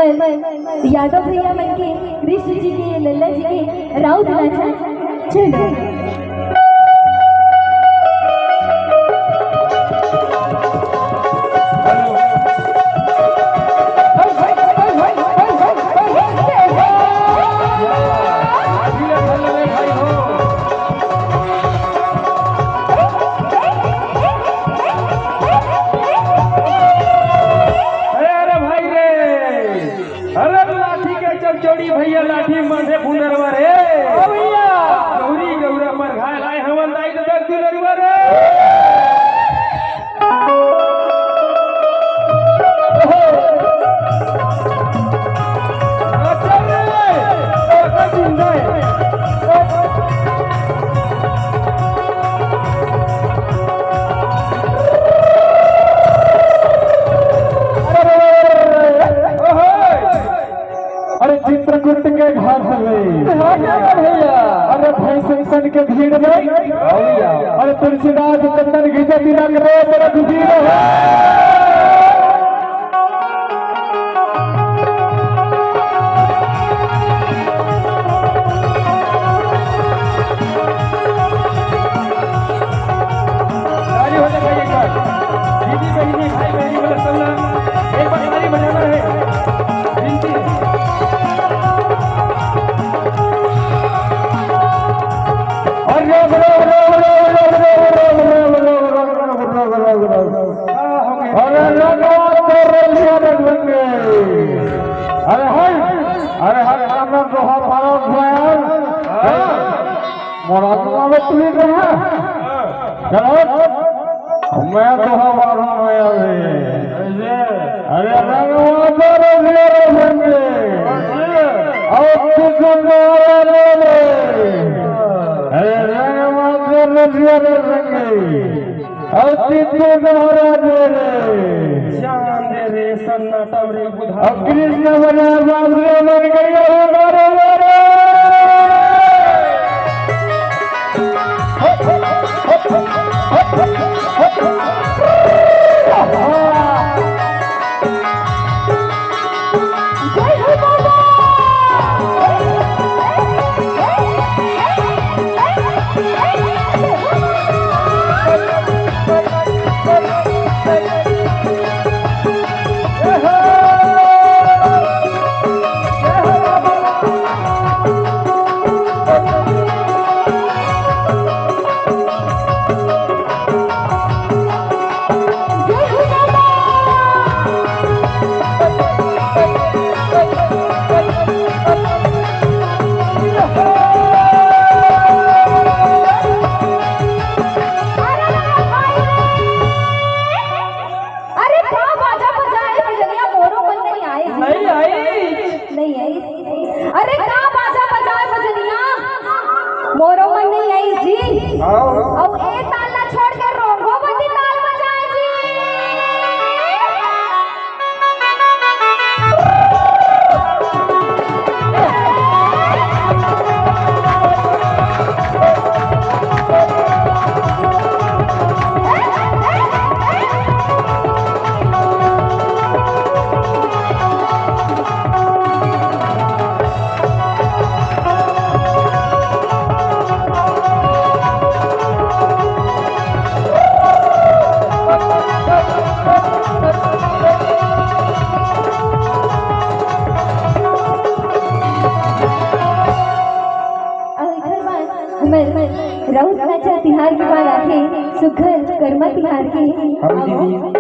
यादव भैया मन के कृष्ण जी के लल्ला जी के राउत नाचा चलो। भैया लाठी माथे फुनरवा रे ओ भैया गौरी गौरा पर घायल आए हमन दाई तो दर्द दिलरवा रे अच्छा रे ओ जिंदा है चित्रकूट के घाट में भैया अरे भाई संसन के भीड़ में अरे तुलसीदास चंदन घिसे तिलक रे तेरा खुशी दीदी बहनी भाई बहनी वाला चलना एक बार ताली बजाना है विनती अरे हर आनंद दोहा भारत मोरादमा में तुली रहा चलो मैं दोहा मारूं मैं अरे रंगवा तेरे मेरे बंदे और तुझको ले ले अरे रंगवा तेरे मेरे बंदे और तुझको दोहरा दे रे जान दे रे सन्नाटा रे बुधा अब कृष्ण बना बाप रे मन गया हमारे रे अरे का बाजा बजाए बजनिया मोरो मन नहीं आई जी अब ए ताल ना छोड़ के रोंगो बंदी ताल बजाए जी राउत नाचा तिहार के बाद आके सुघर कर्मा तिहार के